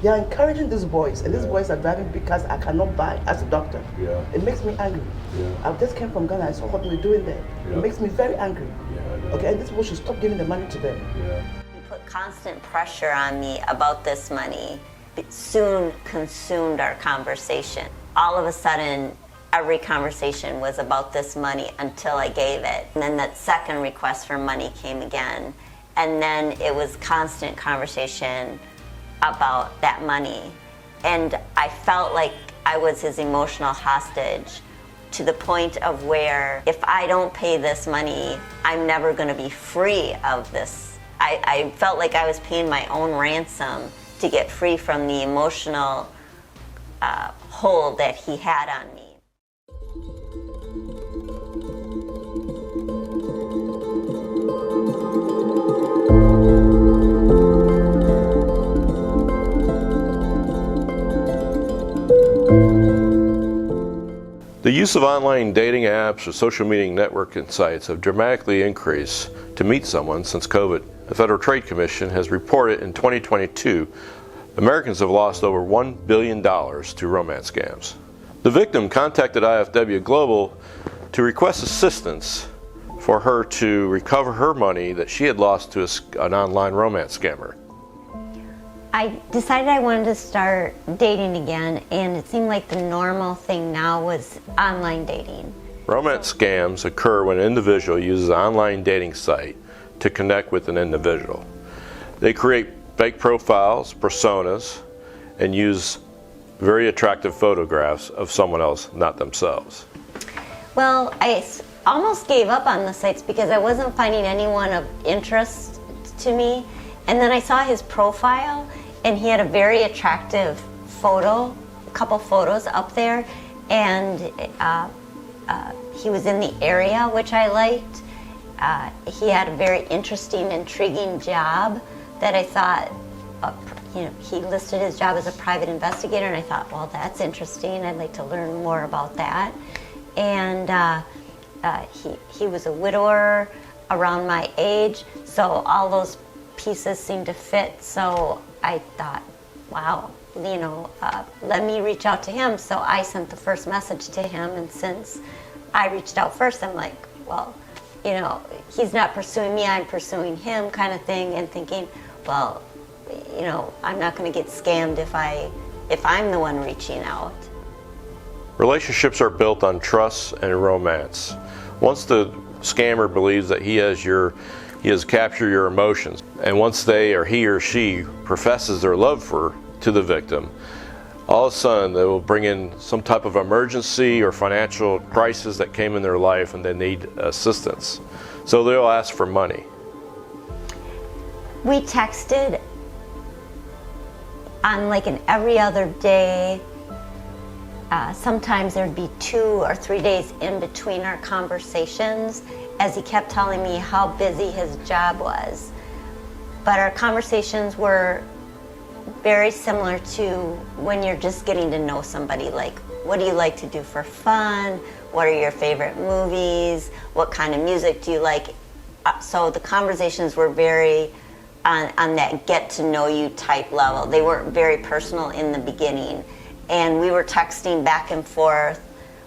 They are encouraging these boys, and these boys are driving because I cannot buy as a doctor. Yeah. It makes me angry. Yeah. I just came from Ghana. I saw what we're doing there. Yeah. It makes me very angry. Yeah, okay, and these people should stop giving the money to them. Yeah. He put constant pressure on me about this money. It soon consumed our conversation. All of a sudden, every conversation was about this money until I gave it. And then that second request for money came again. And then it was constant conversation about that money. And I felt like I was his emotional hostage, to the point of where if I don't pay this money, I'm never going to be free of this. I felt like I was paying my own ransom to get free from the emotional hold that he had on me. The use of online dating apps or social media networking sites have dramatically increased to meet someone since COVID. The Federal Trade Commission has reported in 2022 Americans have lost over $1 billion to romance scams. The victim contacted IFW Global to request assistance for her to recover her money that she had lost to an online romance scammer. I decided I wanted to start dating again, and it seemed like the normal thing now was online dating. Romance scams occur when an individual uses an online dating site to connect with an individual. They create fake profiles, personas, and use very attractive photographs of someone else, not themselves. Well, I almost gave up on the sites because I wasn't finding anyone of interest to me. And then I saw his profile, and he had a very attractive photo, a couple photos up there, and he was in the area, which I liked. He had a very interesting, intriguing job that I thought, he listed his job as a private investigator, and I thought, well, that's interesting. I'd like to learn more about that. And he was a widower around my age, so all those pieces seemed to fit. So I thought, wow, let me reach out to him. So I sent the first message to him, and since I reached out first, I'm like, well, he's not pursuing me, I'm pursuing him, kind of thing, and thinking, well, I'm not going to get scammed if I'm the one reaching out. Relationships are built on trust and romance. Once the scammer believes that he has captured your emotions, and once he or she professes their love to the victim, all of a sudden they will bring in some type of emergency or financial crisis that came in their life and they need assistance. So they'll ask for money. We texted on like an every other day. Sometimes there'd be 2 or 3 days in between our conversations, as he kept telling me how busy his job was. But our conversations were very similar to when you're just getting to know somebody, like, what do you like to do for fun? What are your favorite movies? What kind of music do you like? So the conversations were very on that get to know you type level. They weren't very personal in the beginning. And we were texting back and forth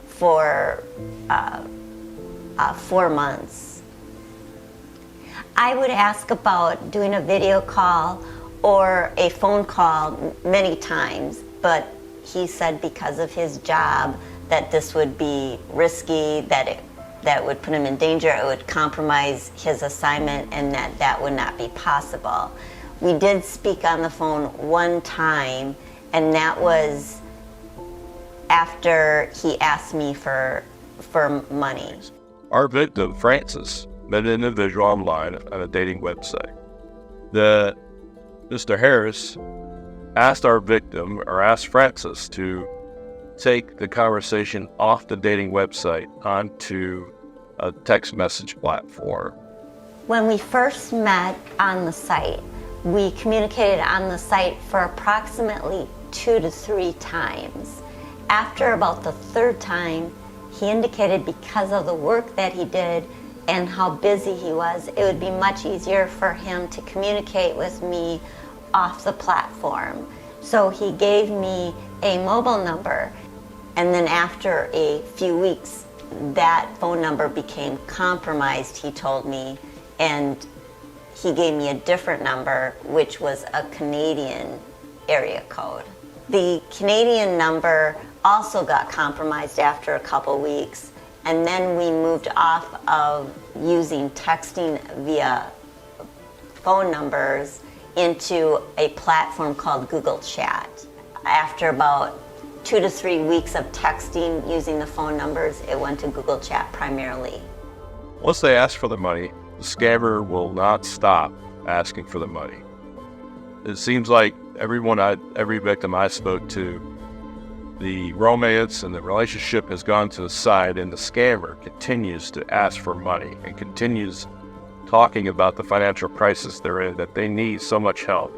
for 4 months. I would ask about doing a video call or a phone call many times, but he said because of his job that this would be risky, that would put him in danger, it would compromise his assignment, and that would not be possible. We did speak on the phone one time, and that was after he asked me for money. Our victim, Francis, met an individual online on a dating website. Mr. Harris asked our victim, or asked Francis, to take the conversation off the dating website onto a text message platform. When we first met on the site, we communicated on the site for approximately 2 to 3 times. After about the 3rd time, he indicated because of the work that he did and how busy he was, it would be much easier for him to communicate with me off the platform. So he gave me a mobile number, and then after a few weeks, that phone number became compromised, he told me, and he gave me a different number, which was a Canadian area code. The Canadian number also got compromised after a couple weeks, and then we moved off of using texting via phone numbers into a platform called Google Chat. After about 2 to 3 weeks of texting using the phone numbers, it went to Google Chat primarily. Once they ask for the money, the scammer will not stop asking for the money. It seems like every victim I spoke to, the romance and the relationship has gone to the side, and the scammer continues to ask for money and continues talking about the financial crisis they're in, that they need so much help.